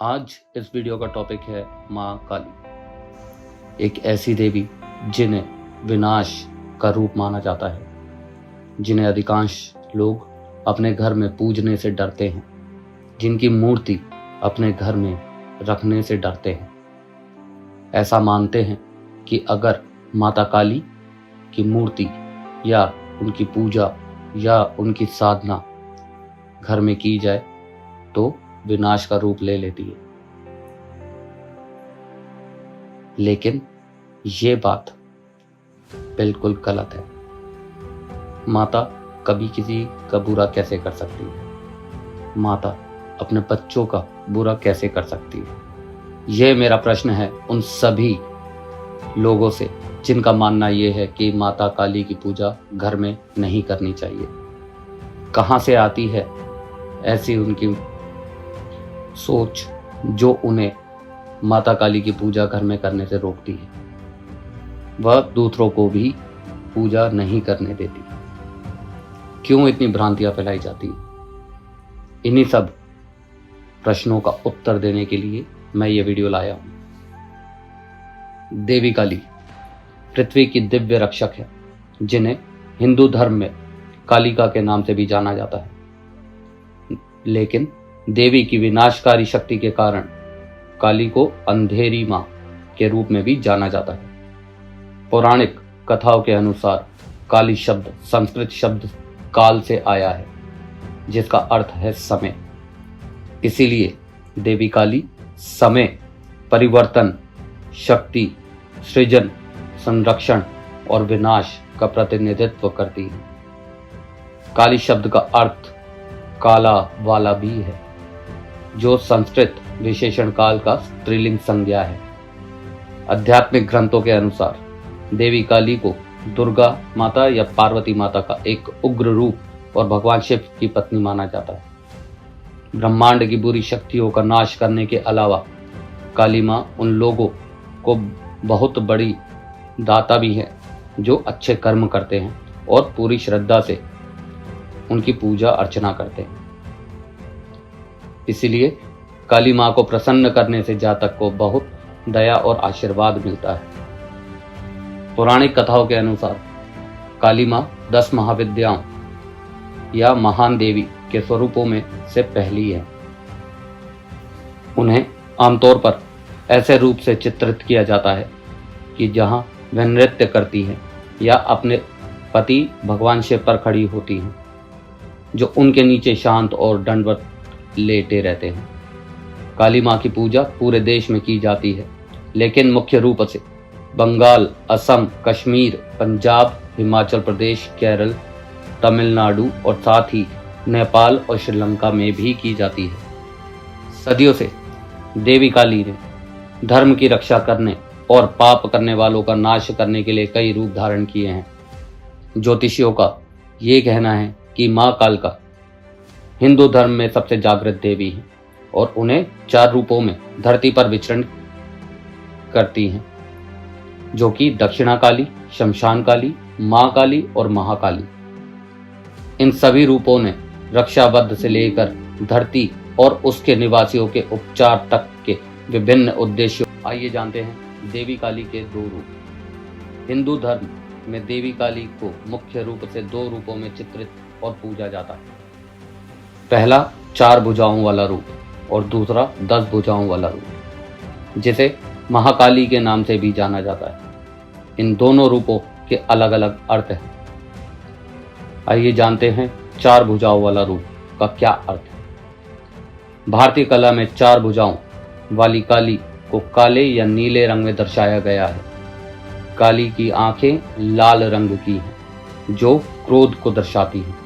आज इस वीडियो का टॉपिक है माँ काली, एक ऐसी देवी जिन्हें विनाश का रूप माना जाता है, जिन्हें अधिकांश लोग अपने घर में पूजने से डरते हैं, जिनकी मूर्ति अपने घर में रखने से डरते हैं। ऐसा मानते हैं कि अगर माता काली की मूर्ति या उनकी पूजा या उनकी साधना घर में की जाए तो विनाश का रूप ले लेती है। लेकिन ये बात बिल्कुल गलत है। माता कभी किसी का बुरा कैसे कर सकती है? माता अपने बच्चों का बुरा कैसे कर सकती है? यह मेरा प्रश्न है उन सभी लोगों से जिनका मानना यह है कि माता काली की पूजा घर में नहीं करनी चाहिए। कहां से आती है ऐसी उनकी सोच जो उन्हें माता काली की पूजा घर में करने से रोकती है? वह दूसरों को भी पूजा नहीं करने देती। क्यों इतनी भ्रांतियां फैलाई जाती हैं? इन्हीं सब प्रश्नों का उत्तर देने के लिए मैं ये वीडियो लाया हूं। देवी काली पृथ्वी की दिव्य रक्षक है, जिन्हें हिंदू धर्म में कालिका के नाम से भी जाना जाता है। लेकिन देवी की विनाशकारी शक्ति के कारण काली को अंधेरी मां के रूप में भी जाना जाता है। पौराणिक कथाओं के अनुसार काली शब्द संस्कृत शब्द काल से आया है, जिसका अर्थ है समय। इसीलिए देवी काली समय, परिवर्तन, शक्ति, सृजन, संरक्षण और विनाश का प्रतिनिधित्व करती है। काली शब्द का अर्थ काला वाला भी है, जो संस्कृत विशेषण काल का स्त्रीलिंग संज्ञा है। आध्यात्मिक ग्रंथों के अनुसार देवी काली को दुर्गा माता या पार्वती माता का एक उग्र रूप और भगवान शिव की पत्नी माना जाता है। ब्रह्मांड की बुरी शक्तियों का नाश करने के अलावा काली मां उन लोगों को बहुत बड़ी दाता भी है जो अच्छे कर्म करते हैं और पूरी श्रद्धा से उनकी पूजा अर्चना करते हैं। इसलिए काली मां को प्रसन्न करने से जातक को बहुत दया और आशीर्वाद मिलता है। पौराणिक कथाओं के अनुसार काली मां 10 महाविद्याओं या महान देवी के स्वरूपों में से पहली है। उन्हें आमतौर पर ऐसे रूप से चित्रित किया जाता है कि जहां वह नृत्य करती हैं या अपने पति भगवान शिव पर खड़ी होती हैं, जो उनके नीचे शांत और दंडवत लेटे रहते हैं। काली मां की पूजा पूरे देश में की जाती है, लेकिन मुख्य रूप से बंगाल, असम, कश्मीर, पंजाब, हिमाचल प्रदेश, केरल, तमिलनाडु और साथ ही नेपाल और श्रीलंका में भी की जाती है। सदियों से देवी काली ने धर्म की रक्षा करने और पाप करने वालों का नाश करने के लिए कई रूप धारण किए हैं। ज्योतिषियों का ये कहना है कि मां कालिका हिंदू धर्म में सबसे जागृत देवी है और उन्हें 4 रूपों में धरती पर विचरण करती हैं, जो कि दक्षिणा काली, शमशान काली, मां काली और महाकाली। इन सभी रूपों ने रक्षाबद्ध से लेकर धरती और उसके निवासियों के उपचार तक के विभिन्न उद्देश्यों। आइए जानते हैं देवी काली के 2 रूप। हिंदू धर्म में देवी काली को मुख्य रूप से 2 रूपों में चित्रित और पूजा जाता है। पहला 4 भुजाओं वाला रूप और दूसरा 10 भुजाओं वाला रूप, जिसे महाकाली के नाम से भी जाना जाता है। इन दोनों रूपों के अलग अलग अर्थ हैं। आइए जानते हैं 4 भुजाओं वाला रूप का क्या अर्थ है। भारतीय कला में 4 भुजाओं वाली काली को काले या नीले रंग में दर्शाया गया है। काली की आंखें लाल रंग की हैं, जो क्रोध को दर्शाती हैं।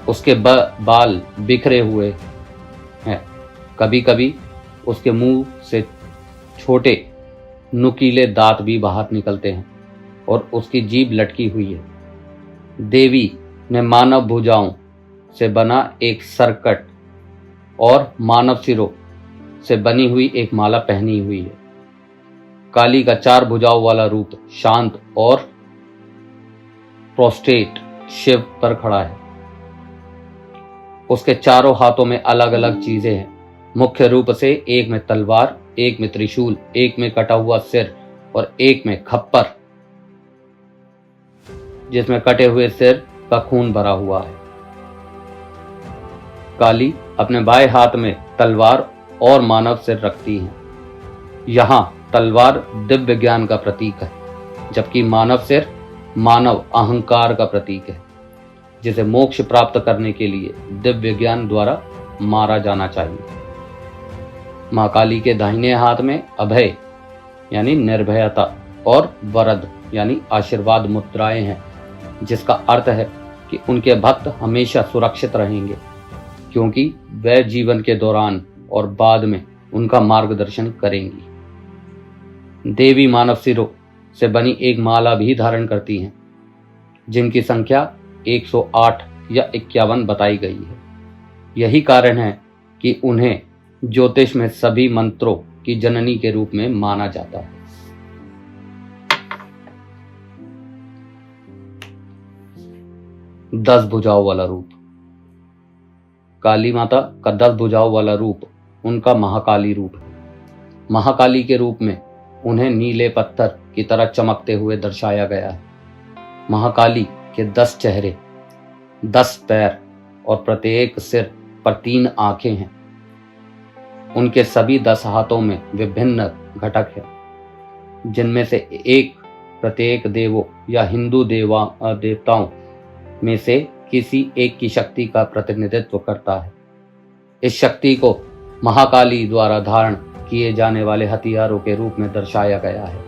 उसके बाल बिखरे हुए हैं। कभी कभी उसके मुंह से छोटे नुकीले दांत भी बाहर निकलते हैं और उसकी जीभ लटकी हुई है। देवी ने मानव भुजाओं से बना एक सरकट और मानव सिरों से बनी हुई एक माला पहनी हुई है। काली का 4 भुजाओं वाला रूप शांत और प्रोस्टेट शिव पर खड़ा है। उसके चारों हाथों में अलग अलग चीजें हैं, मुख्य रूप से एक में तलवार, एक में त्रिशूल, एक में कटा हुआ सिर और एक में खप्पर जिसमें कटे हुए सिर का खून भरा हुआ है। काली अपने बाएं हाथ में तलवार और मानव सिर रखती हैं। यहाँ तलवार दिव्य ज्ञान का प्रतीक है, जबकि मानव सिर मानव अहंकार का प्रतीक है, जिसे मोक्ष प्राप्त करने के लिए दिव्य ज्ञान द्वारा मारा जाना चाहिए। मां काली के दाहिने हाथ में अभय यानी निर्भयता और वरद यानी आशीर्वाद मुद्राएं हैं, जिसका अर्थ है कि उनके भक्त हमेशा सुरक्षित रहेंगे, क्योंकि वह जीवन के दौरान और बाद में उनका मार्गदर्शन करेंगी। देवी मानव सिरों से बनी एक माला भी धारण करती हैं, जिनकी संख्या 108 या 51 बताई गई है। यही कारण है कि उन्हें ज्योतिष में सभी मंत्रों की जननी के रूप में माना जाता है। दस भुजाओं वाला रूप। काली माता का 10 भुजाओं वाला रूप उनका महाकाली रूप है। महाकाली के रूप में उन्हें नीले पत्थर की तरह चमकते हुए दर्शाया गया है। महाकाली के 10 चेहरे, 10 पैर और प्रत्येक सिर पर 3 आंखें हैं। उनके सभी 10 हाथों में विभिन्न घटक हैं, जिनमें से एक प्रत्येक देवों या हिंदू देवताओं में से किसी एक की शक्ति का प्रतिनिधित्व करता है। इस शक्ति को महाकाली द्वारा धारण किए जाने वाले हथियारों के रूप में दर्शाया गया है।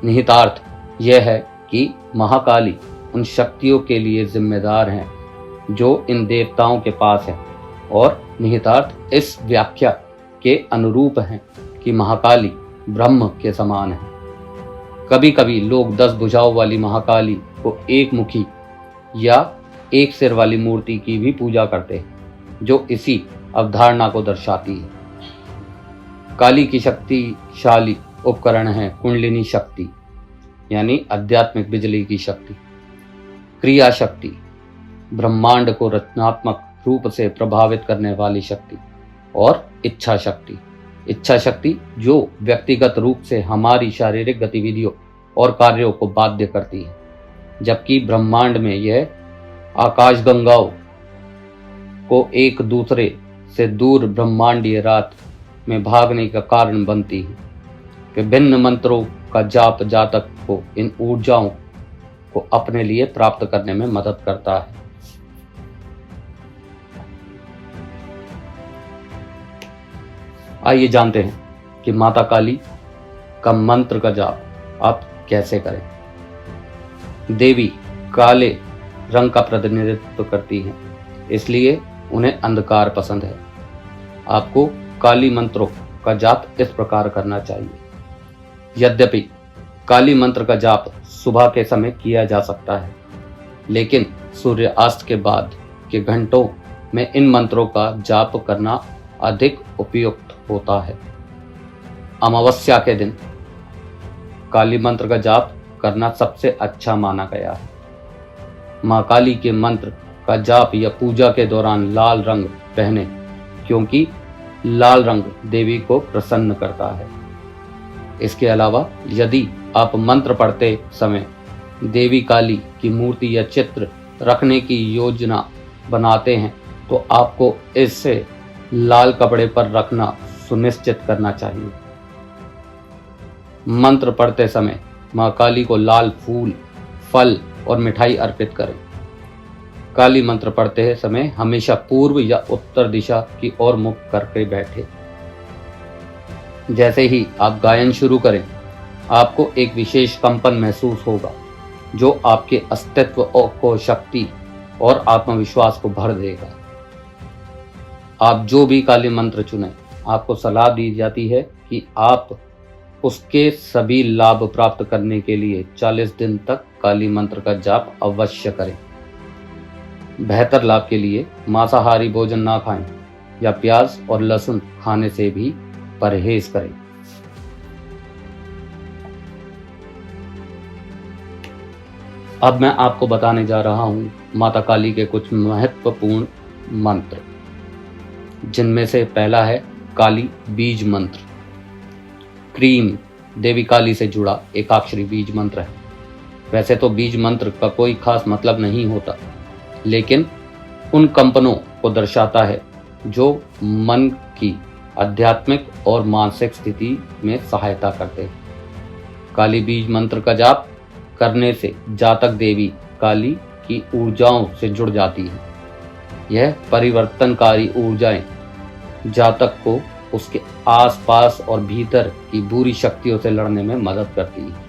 निहितार्थ यह है कि महाकाली उन शक्तियों के लिए जिम्मेदार हैं जो इन देवताओं के पास है, और निहितार्थ इस व्याख्या के अनुरूप हैं कि महाकाली ब्रह्म के समान है। कभी कभी लोग 10 भुजाओं वाली महाकाली को एक मुखी या एक सिर वाली मूर्ति की भी पूजा करते हैं, जो इसी अवधारणा को दर्शाती है। काली की शक्तिशाली उपकरण है कुंडलिनी शक्ति यानी आध्यात्मिक बिजली की शक्ति, क्रिया शक्ति, ब्रह्मांड को रचनात्मक रूप से प्रभावित करने वाली शक्ति, और इच्छा शक्ति। इच्छा शक्ति जो व्यक्तिगत रूप से हमारी शारीरिक गतिविधियों और कार्यों को बाध्य करती है, जबकि ब्रह्मांड में यह आकाशगंगाओं को एक दूसरे से दूर ब्रह्मांडीय रात में भागने का कारण बनती है। विभिन्न मंत्रों का जाप जातक को इन ऊर्जाओं को अपने लिए प्राप्त करने में मदद करता है। आइए जानते हैं कि माता काली का मंत्र का जाप आप कैसे करें। देवी काले रंग का प्रतिनिधित्व करती हैं, इसलिए उन्हें अंधकार पसंद है। आपको काली मंत्रों का जाप इस प्रकार करना चाहिए। यद्यपि काली मंत्र का जाप सुबह के समय किया जा सकता है, लेकिन सूर्यास्त के बाद के घंटों में इन मंत्रों का जाप करना अधिक उपयुक्त होता है। अमावस्या के दिन काली मंत्र का जाप करना सबसे अच्छा माना गया है। मां काली के मंत्र का जाप या पूजा के दौरान लाल रंग पहने, क्योंकि लाल रंग देवी को प्रसन्न करता है। इसके अलावा यदि आप मंत्र पढ़ते समय देवी काली की मूर्ति या चित्र रखने की योजना बनाते हैं, तो आपको इसे लाल कपड़े पर रखना सुनिश्चित करना चाहिए। मंत्र पढ़ते समय मां काली को लाल फूल, फल और मिठाई अर्पित करें। काली मंत्र पढ़ते समय हमेशा पूर्व या उत्तर दिशा की ओर मुख करके बैठे। जैसे ही आप गायन शुरू करें, आपको एक विशेष कंपन महसूस होगा जो आपके अस्तित्व को शक्ति और आत्मविश्वास को भर देगा। आप जो भी काली मंत्र चुनें, आपको सलाह दी जाती है कि आप उसके सभी लाभ प्राप्त करने के लिए 40 दिन तक काली मंत्र का जाप अवश्य करें। बेहतर लाभ के लिए मांसाहारी भोजन ना खाएं या प्याज और लहसुन खाने से भी परहेज करें। अब मैं आपको बताने जा रहा हूं माता काली के कुछ महत्वपूर्ण मंत्र, जिनमें से पहला है काली बीज मंत्र। क्रीम देवी काली से जुड़ा एकाक्षरी बीज मंत्र है। वैसे तो बीज मंत्र का कोई खास मतलब नहीं होता, लेकिन उन कंपनों को दर्शाता है जो मन की आध्यात्मिक और मानसिक स्थिति में सहायता करते हैं। काली बीज मंत्र का जाप करने से जातक देवी काली की ऊर्जाओं से जुड़ जाती है। यह परिवर्तनकारी ऊर्जाएं जातक को उसके आसपास और भीतर की बुरी शक्तियों से लड़ने में मदद करती है।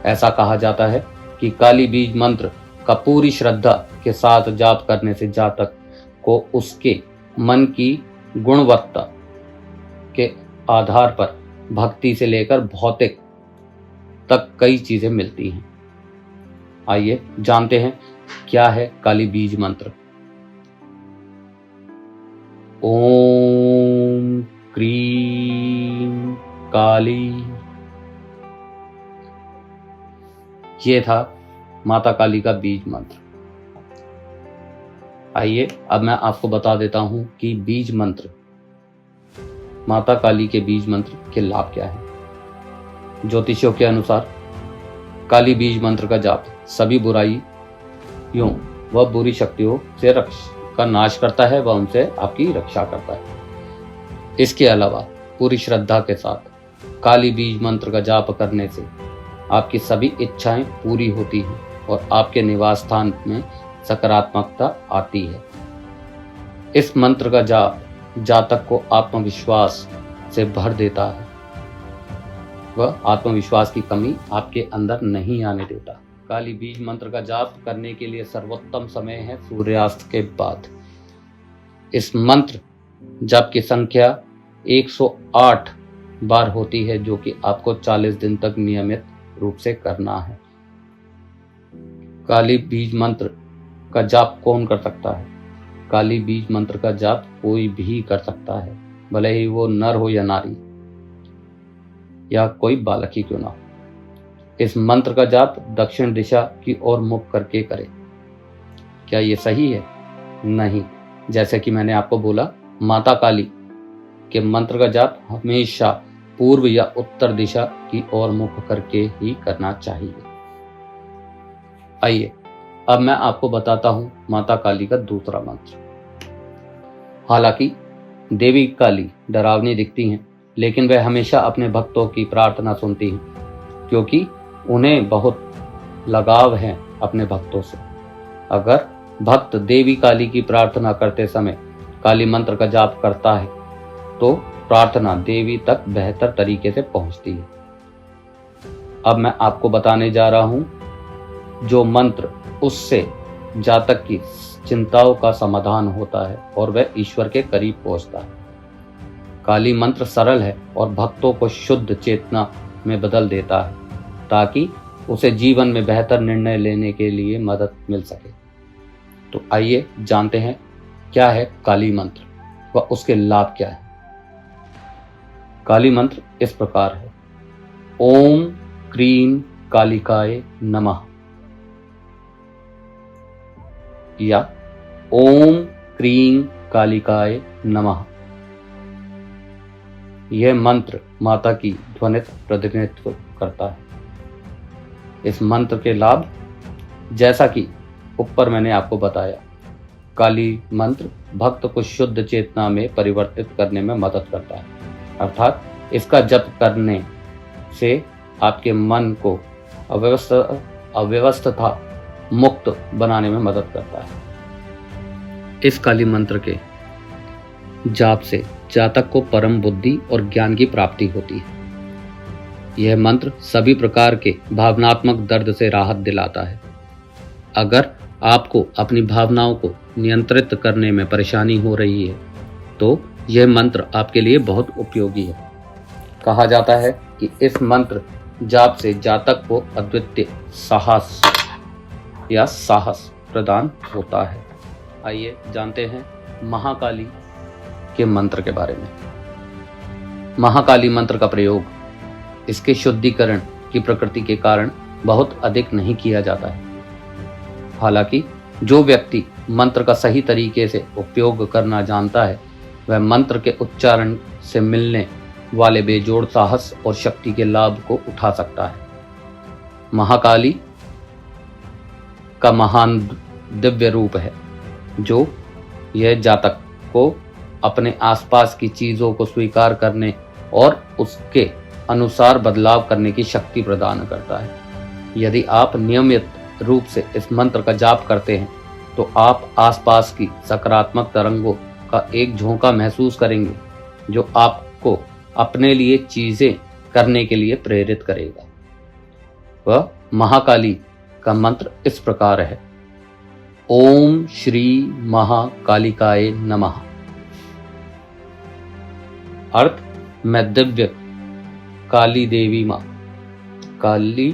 ऐसा कहा जाता है कि काली बीज मंत्र का पूरी श्रद्धा के साथ जाप करने से जातक को उसके मन की गुणवत्ता के आधार पर भक्ति से लेकर भौतिक तक कई चीजें मिलती हैं। आइए जानते हैं क्या है काली बीज मंत्र। ओम क्रीम काली। ये था माता काली का बीज मंत्र। आइए अब मैं आपको बता देता हूं कि बीज मंत्र, माता काली के बीज मंत्र के लाभ क्या है। ज्योतिषियों के अनुसार काली बीज मंत्र का जाप सभी बुराइयों व बुरी शक्तियों से का नाश करता है व उनसे आपकी रक्षा करता है। इसके अलावा पूरी श्रद्धा के साथ काली बीज मंत्र का जाप करने से आपकी सभी इच्छाएं पूरी होती हैं और आपके निवास स्थान में सकारात्मकता आती है। इस मंत्र का जाप जातक को आत्मविश्वास से भर देता है व आत्मविश्वास की कमी आपके अंदर नहीं आने देता। काली बीज मंत्र का जाप करने के लिए सर्वोत्तम समय है सूर्यास्त के बाद। इस मंत्र जाप की संख्या 108 बार होती है, जो कि आपको 40 दिन तक नियमित रूप से करना है। काली बीज मंत्र का जाप कौन कर सकता है? काली बीज मंत्र का जाप कोई भी कर सकता है, भले ही वो नर हो या नारी या कोई बालक ही क्यों ना हो। इस मंत्र का जाप दक्षिण दिशा की ओर मुख करके करें। क्या ये सही है? नहीं। जैसे कि मैंने आपको बोला, माता काली के मंत्र का जाप हमेशा पूर्व या उत्तर दिशा की ओर मुख करके ही करना चाहिए। आइए अब मैं आपको बताता हूं माता काली का दूसरा मंत्र। हालांकि देवी काली डरावनी दिखती हैं, लेकिन वह हमेशा अपने भक्तों की प्रार्थना सुनती हैं, क्योंकि उन्हें बहुत लगाव है अपने भक्तों से। अगर भक्त देवी काली की प्रार्थना करते समय काली मंत्र का जाप करता है तो प्रार्थना देवी तक बेहतर तरीके से पहुंचती है। अब मैं आपको बताने जा रहा हूं जो मंत्र उससे जातक की चिंताओं का समाधान होता है और वह ईश्वर के करीब पहुंचता है। काली मंत्र सरल है और भक्तों को शुद्ध चेतना में बदल देता है, ताकि उसे जीवन में बेहतर निर्णय लेने के लिए मदद मिल सके। तो आइए जानते हैं क्या है काली मंत्र व उसके लाभ क्या है। काली मंत्र इस प्रकार है: ओम क्रीम कालिकाय नमः, या ओम क्रीम कालिकाय नमः। यह मंत्र माता की ध्वनित प्रतिनिधित्व करता है। इस मंत्र के लाभ, जैसा कि ऊपर मैंने आपको बताया, काली मंत्र भक्त को शुद्ध चेतना में परिवर्तित करने में मदद करता है, अर्थात इसका जप करने से आपके मन को अव्यवस्था मुक्त बनाने में मदद करता है। इस काली मंत्र के जाप से जातक को परम बुद्धि और ज्ञान की प्राप्ति होती है। यह मंत्र सभी प्रकार के भावनात्मक दर्द से राहत दिलाता है। अगर आपको अपनी भावनाओं को नियंत्रित करने में परेशानी हो रही है तो यह मंत्र आपके लिए बहुत उपयोगी है। कहा जाता है कि इस मंत्र जाप से जातक को अद्वितीय साहस प्रदान होता है। आइए जानते हैं महाकाली के मंत्र के बारे में। महाकाली मंत्र का प्रयोग इसके शुद्धिकरण की प्रकृति के कारण बहुत अधिक नहीं किया जाता है। हालांकि जो व्यक्ति मंत्र का सही तरीके से उपयोग करना जानता है वह मंत्र के उच्चारण से मिलने वाले बेजोड़ साहस और शक्ति के लाभ को उठा सकता है। महाकाली का महान दिव्य रूप है जो यह जातक को अपने आसपास की चीजों को स्वीकार करने और उसके अनुसार बदलाव करने की शक्ति प्रदान करता है। यदि आप नियमित रूप से इस मंत्र का जाप करते हैं तो आप आसपास की सकारात्मक तरंगों का एक झोंका महसूस करेंगे जो आपको अपने लिए चीजें करने के लिए प्रेरित करेगा। वह महाकाली का मंत्र इस प्रकार है: ओम श्री महाकालिकाय नमः। अर्थ: मैं दिव्य काली देवी माँ काली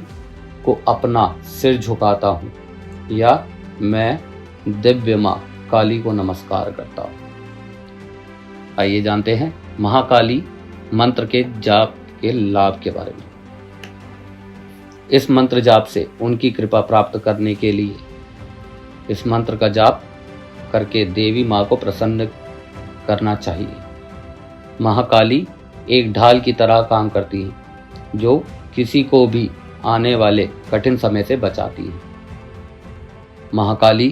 को अपना सिर झुकाता हूँ, या मैं दिव्य माँ काली को नमस्कार करता हूँ। आइए जानते हैं महाकाली मंत्र के जाप के लाभ के बारे में। इस मंत्र जाप से उनकी कृपा प्राप्त करने के लिए इस मंत्र का जाप करके देवी माँ को प्रसन्न करना चाहिए। महाकाली एक ढाल की तरह काम करती है जो किसी को भी आने वाले कठिन समय से बचाती है। महाकाली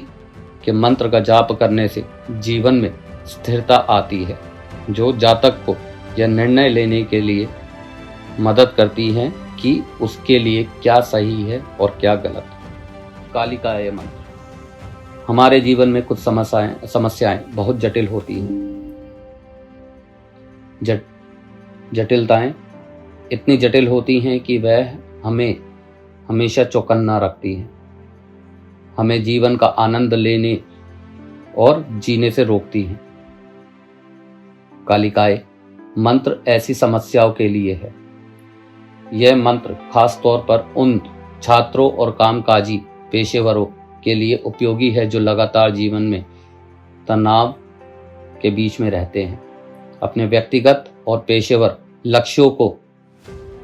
के मंत्र का जाप करने से जीवन में स्थिरता आती है, जो जातक को यह निर्णय लेने के लिए मदद करती है कि उसके लिए क्या सही है और क्या गलत। कालिकाय मंत्र। हमारे जीवन में कुछ समस्याएं बहुत जटिल होती हैं। जटिलताएं इतनी जटिल होती हैं कि वह हमें हमेशा चौकन्ना रखती हैं, हमें जीवन का आनंद लेने और जीने से रोकती हैं। कालिकाय मंत्र ऐसी समस्याओं के लिए है। यह मंत्र खास तौर पर उन छात्रों और कामकाजी पेशेवरों के लिए उपयोगी है जो लगातार जीवन में तनाव के बीच में रहते हैं, अपने व्यक्तिगत और पेशेवर लक्ष्यों को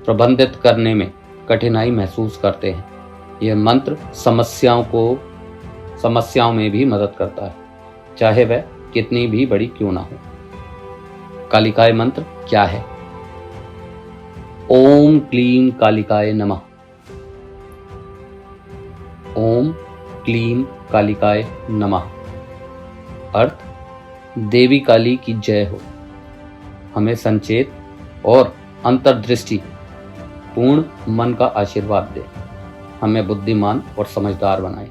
प्रबंधित करने में कठिनाई महसूस करते हैं। यह मंत्र समस्याओं में भी मदद करता है, चाहे वह कितनी भी बड़ी क्यों ना हो। कालिकाय मंत्र क्या है? ओम क्लीम कालिकाय नमः। ओम क्लीम कालिकाय नमः। अर्थ: देवी काली की जय हो। हमें संचेत और अंतर्दृष्टि पूर्ण मन का आशीर्वाद दे, हमें बुद्धिमान और समझदार बनाए।